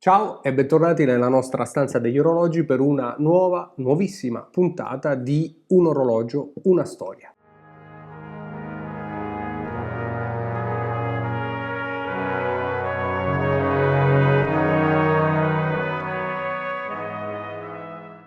Ciao e bentornati nella nostra stanza degli orologi per una nuovissima puntata di Un orologio, una storia.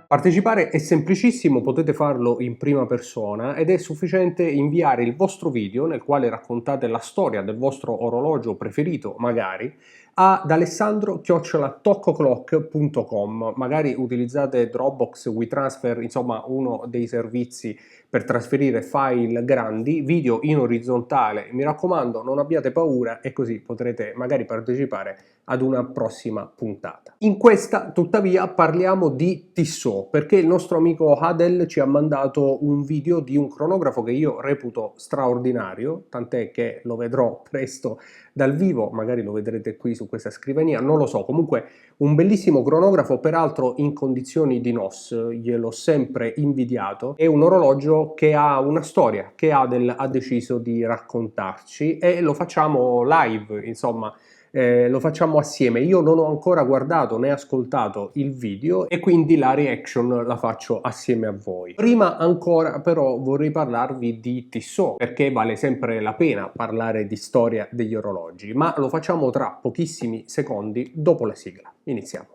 Partecipare è semplicissimo, potete farlo in prima persona ed è sufficiente inviare il vostro video nel quale raccontate la storia del vostro orologio preferito, magari, ad alessandro@toccoclock.com. Magari utilizzate Dropbox, WeTransfer, insomma uno dei servizi per trasferire file grandi, video in orizzontale. Mi raccomando, non abbiate paura e così potrete magari partecipare ad una prossima puntata. In questa, tuttavia, parliamo di Tissot, perché il nostro amico Adel ci ha mandato un video di un cronografo che io reputo straordinario, tant'è che lo vedrò presto dal vivo, magari lo vedrete qui su questa scrivania, non lo so, comunque un bellissimo cronografo, peraltro in condizioni di NOS, gliel'ho sempre invidiato, è un orologio che ha una storia che Adel ha deciso di raccontarci e lo facciamo live, insomma. Lo facciamo assieme. Io non ho ancora guardato né ascoltato il video e quindi la reaction la faccio assieme a voi. Prima ancora però vorrei parlarvi di Tissot, perché vale sempre la pena parlare di storia degli orologi, ma lo facciamo tra pochissimi secondi dopo la sigla. Iniziamo.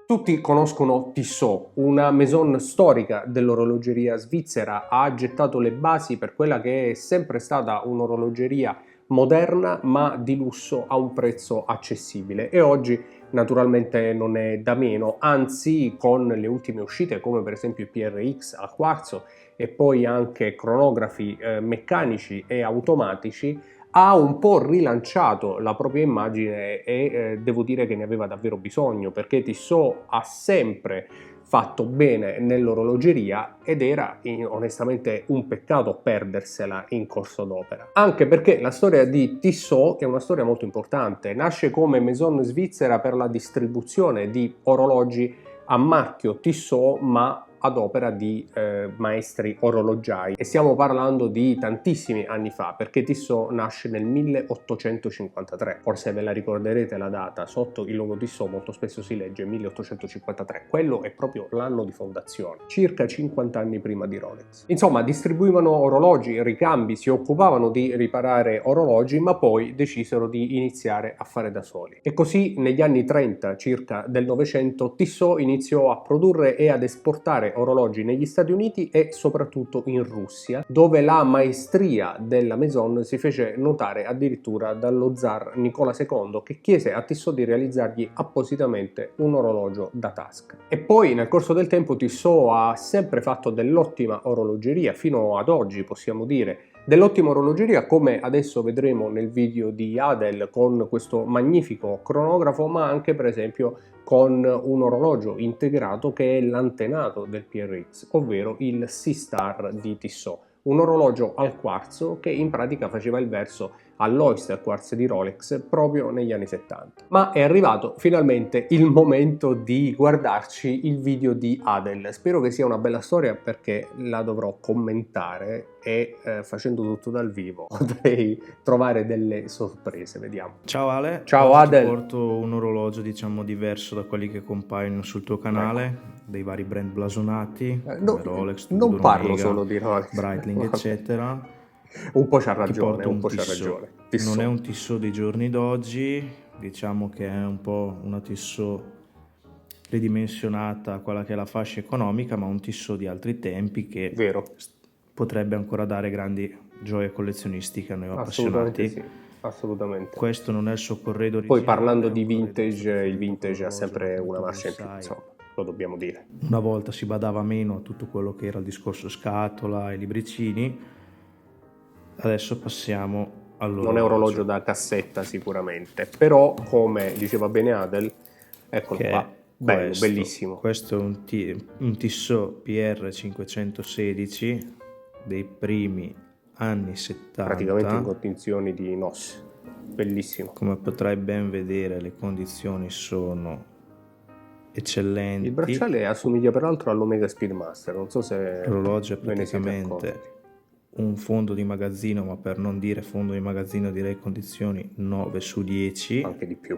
Tutti conoscono Tissot, una maison storica dell'orologeria svizzera, ha gettato le basi per quella che è sempre stata un'orologeria moderna ma di lusso a un prezzo accessibile e oggi naturalmente non è da meno, anzi con le ultime uscite come per esempio il PRX al quarzo e poi anche cronografi meccanici e automatici ha un po' rilanciato la propria immagine e devo dire che ne aveva davvero bisogno, perché Tissot ha sempre fatto bene nell'orologeria ed era onestamente un peccato perdersela in corso d'opera. Anche perché la storia di Tissot è una storia molto importante, nasce come maison svizzera per la distribuzione di orologi a marchio Tissot ma ad opera di maestri orologiai e stiamo parlando di tantissimi anni fa perché Tissot nasce nel 1853, forse ve la ricorderete la data, sotto il logo Tissot molto spesso si legge 1853, quello è proprio l'anno di fondazione, circa 50 anni prima di Rolex. Insomma, distribuivano orologi, ricambi, si occupavano di riparare orologi ma poi decisero di iniziare a fare da soli e così negli anni 30 circa del Novecento Tissot iniziò a produrre e ad esportare orologi negli Stati Uniti e soprattutto in Russia, dove la maestria della maison si fece notare addirittura dallo zar Nicola II, che chiese a Tissot di realizzargli appositamente un orologio da tasca. E poi nel corso del tempo Tissot ha sempre fatto dell'ottima orologeria, fino ad oggi possiamo dire, dell'ottima orologeria come adesso vedremo nel video di Adel con questo magnifico cronografo, ma anche per esempio con un orologio integrato che è l'antenato del PRX, ovvero il Seastar di Tissot, un orologio al quarzo che in pratica faceva il verso all'Oyster Quartz di Rolex proprio negli anni 70. Ma è arrivato finalmente il momento di guardarci il video di Adel. Spero che sia una bella storia perché la dovrò commentare e facendo tutto dal vivo potrei trovare delle sorprese, vediamo. Ciao Ale, Ciao oggi Adel. ti porto un orologio diciamo diverso da quelli che compaiono sul tuo canale, dei vari brand blasonati come Rolex, non Tudor, parlo Omega, solo di Rolex. Breitling eccetera. Un po' c'ha Ti ragione, porto un un po' c'ha Tissot. ragione. Tissot. Non è un Tissot dei giorni d'oggi, diciamo che è un po' una Tissot ridimensionata a quella che è la fascia economica, ma un Tissot di altri tempi che Vero. potrebbe ancora dare grandi gioie collezionistiche a noi Assolutamente appassionati. sì, assolutamente. Questo non è il suo corredo originale. Poi parlando è un di corredo vintage, il sottotitolato vintage ha orologio, sempre come una tu ben marcia in più, sai. insomma, lo dobbiamo dire. Una volta si badava meno a tutto quello che era il discorso scatola e libricini, adesso passiamo all'orologio. Non è orologio da cassetta sicuramente, però come diceva bene Adel, eccolo Che qua, bello, questo, bellissimo. Questo è un Tissot PR 516 dei primi anni 70. Praticamente in condizioni di NOS, bellissimo. Come potrai ben vedere le condizioni sono eccellenti. Il bracciale assomiglia peraltro all'Omega Speedmaster, non so se l'orologio è ve ne siete praticamente accorti. un fondo di magazzino, ma per non dire fondo di magazzino direi condizioni 9 su 10. Anche di più.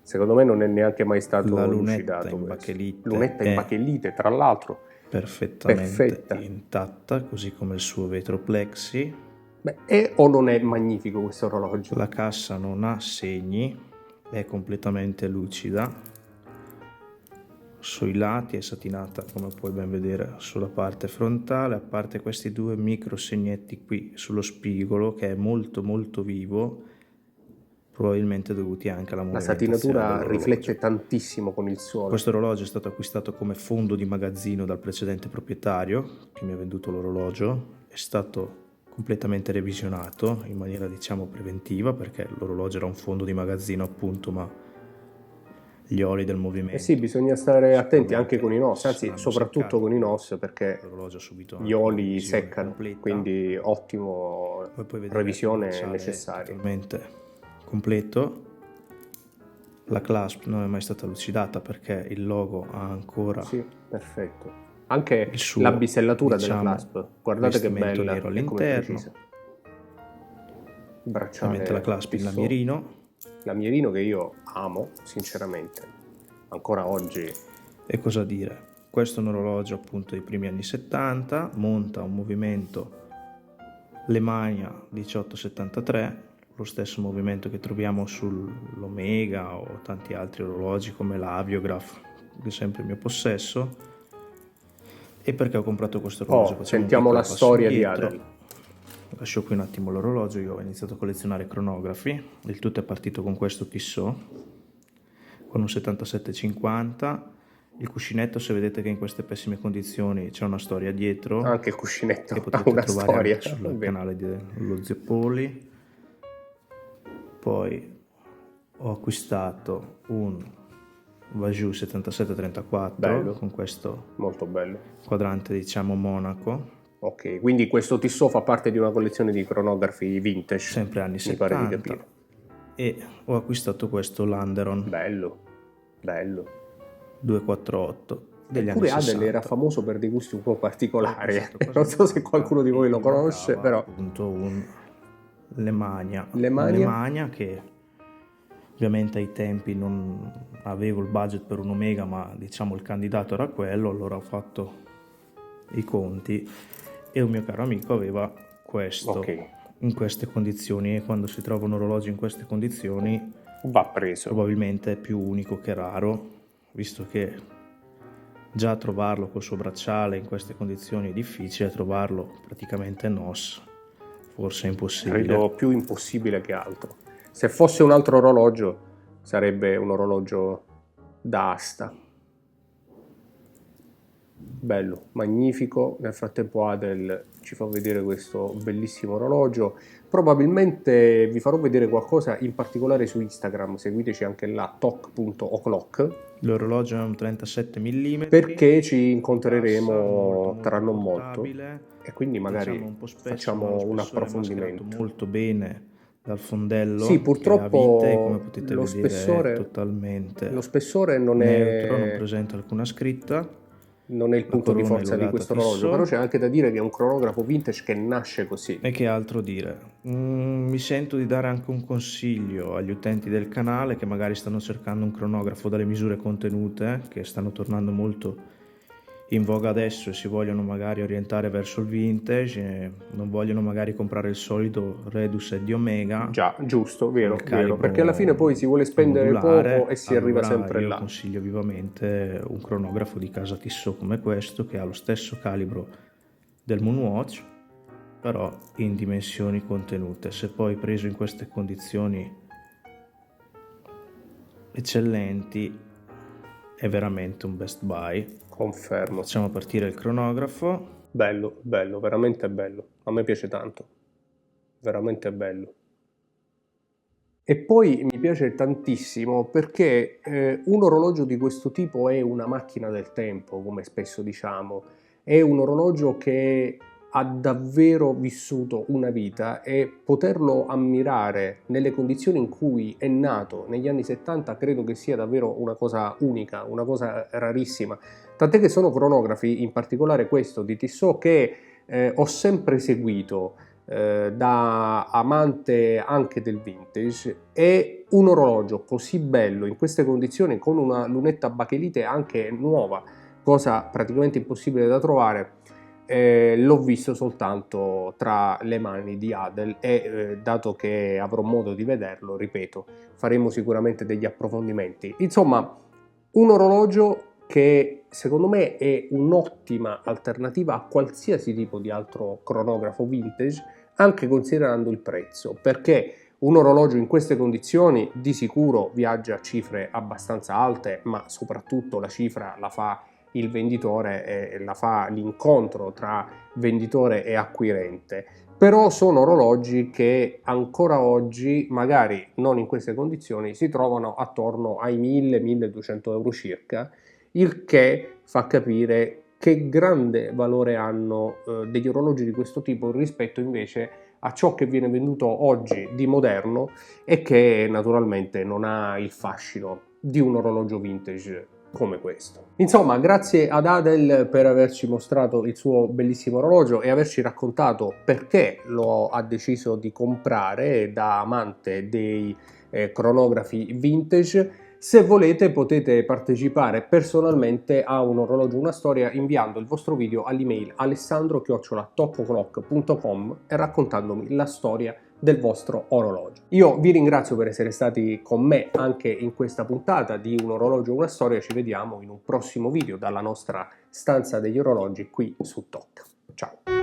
Secondo me non è neanche mai stato La lunetta lucidato in questo. bachelite Lunetta in è bachelite, tra l'altro, perfettamente perfetta. intatta, così come il suo vetro plexi. Beh, è o non è magnifico questo orologio? La cassa non ha segni, è completamente lucida. Sui lati è satinata, come puoi ben vedere, sulla parte frontale, a parte questi due micro segnetti qui sullo spigolo, che è molto molto vivo, probabilmente dovuti anche alla La movimentazione satinatura dell'orologio. riflette tantissimo con il suolo. Questo orologio è stato acquistato come fondo di magazzino dal precedente proprietario che mi ha venduto l'orologio, è stato completamente revisionato in maniera diciamo preventiva, perché l'orologio era un fondo di magazzino appunto, ma gli oli del movimento. Eh sì, bisogna stare attenti sicuramente anche con i NOS, anzi saranno soprattutto seccati, con i quindi NOS, perché l'orologio ha subito gli anche una oli revisione seccano, completa. quindi ottimo Poi puoi vedere revisione il bracciale necessaria. totalmente completo. La clasp non è mai stata lucidata perché il logo ha ancora Sì, perfetto. Anche il suo, la bisellatura della diciamo, clasp, guardate che vestimento bella nero e come all'interno. precisa. Bracciale Ovviamente la clasp in Tissot. lamierino. Lamierino che io amo, sinceramente, ancora oggi. E cosa dire? Questo è un orologio appunto dei primi anni 70, monta un movimento Lemania 1873, lo stesso movimento che troviamo sull'Omega o tanti altri orologi come l'Aviograph, che è sempre in mio possesso. E perché ho comprato questo orologio? Facciamo Sentiamo un la piccolo passo storia di indietro. Adel. Lascio qui un attimo l'orologio. Io ho iniziato a collezionare cronografi, il tutto è partito con questo Tissot con un 7750. Il cuscinetto, se vedete che in queste pessime condizioni c'è una storia dietro, Anche il cuscinetto che ha potete una trovare storia. anche sul canale dello Zio Poli. Poi ho acquistato un Vajou 7734 Bello. con questo Molto bello. quadrante diciamo monaco. Ok, quindi questo Tissot fa parte di una collezione di cronografi vintage. Sempre anni mi 70. pare di capire. E ho acquistato questo Landeron. Bello, bello. 248 degli Eppure anni Adel 60. era famoso per dei gusti un po' particolari. Non so se qualcuno di voi lo conosce, però. Appunto un Lemania. Lemania? Un Lemania che ovviamente ai tempi non avevo il budget per un Omega, ma diciamo il candidato era quello, allora ho fatto i conti e un mio caro amico aveva questo. Ok. In queste condizioni, e quando si trova un orologio in queste condizioni Va preso. probabilmente è più unico che raro, visto che già trovarlo col suo bracciale in queste condizioni è difficile, trovarlo praticamente NOS forse è impossibile. Credo più impossibile che altro. Se fosse un altro orologio sarebbe un orologio da asta. Bello, magnifico. Nel frattempo Adel ci fa vedere questo bellissimo orologio. Probabilmente vi farò vedere qualcosa in particolare su Instagram, seguiteci anche là, tok.o'clock, L'orologio è un 37 mm perché ci incontreremo tra non molto e quindi magari diciamo un po' spesso, facciamo un approfondimento. molto bene dal fondello. Sì, purtroppo che a vite, come potete lo vedere, spessore- è totalmente Lo spessore non neutro, non è, presenta alcuna scritta. non è il La punto di corona è forza di logata questo Tissot. orologio, però c'è anche da dire che è un cronografo vintage che nasce così. E che altro dire? Mi sento di dare anche un consiglio agli utenti del canale che magari stanno cercando un cronografo dalle misure contenute, che stanno tornando molto in voga adesso e si vogliono magari orientare verso il vintage, e non vogliono magari comprare il solido Reduce di Omega. Già, giusto, vero, il calibro perché alla fine poi si vuole spendere modulare, poco e si arriva allora sempre io là. consiglio vivamente un cronografo di casa Tissot come questo, che ha lo stesso calibro del Moonwatch, però in dimensioni contenute. Se poi preso in queste condizioni eccellenti è veramente un best buy. Confermo. Facciamo partire il cronografo. Bello, bello, veramente bello. A me piace tanto. Veramente bello. E poi mi piace tantissimo perché un orologio di questo tipo è una macchina del tempo, come spesso diciamo. È un orologio che ha davvero vissuto una vita e poterlo ammirare nelle condizioni in cui è nato negli anni 70 credo che sia davvero una cosa unica, una cosa rarissima. Tant'è che sono cronografi, in particolare questo di Tissot, che ho sempre seguito da amante anche del vintage, e un orologio così bello in queste condizioni, con una lunetta bachelite anche nuova, cosa praticamente impossibile da trovare, l'ho visto soltanto tra le mani di Adel, e dato che avrò modo di vederlo, ripeto, faremo sicuramente degli approfondimenti. Insomma, un orologio che secondo me è un'ottima alternativa a qualsiasi tipo di altro cronografo vintage, anche considerando il prezzo, perché un orologio in queste condizioni di sicuro viaggia a cifre abbastanza alte, ma soprattutto la cifra la fa il venditore e la fa l'incontro tra venditore e acquirente. Però sono orologi che ancora oggi, magari non in queste condizioni, si trovano attorno ai 1000-1200 euro circa, il che fa capire che grande valore hanno degli orologi di questo tipo rispetto invece a ciò che viene venduto oggi di moderno, e che naturalmente non ha il fascino di un orologio vintage come questo. Insomma, grazie ad Adel per averci mostrato il suo bellissimo orologio e averci raccontato perché lo ha deciso di comprare da amante dei cronografi vintage. Se volete potete partecipare personalmente a un orologio una storia inviando il vostro video all'email alessandro@topoclock.com e raccontandomi la storia del vostro orologio. Io vi ringrazio per essere stati con me anche in questa puntata di Un orologio una storia. Ci vediamo in un prossimo video dalla nostra stanza degli orologi qui su TOC. Ciao!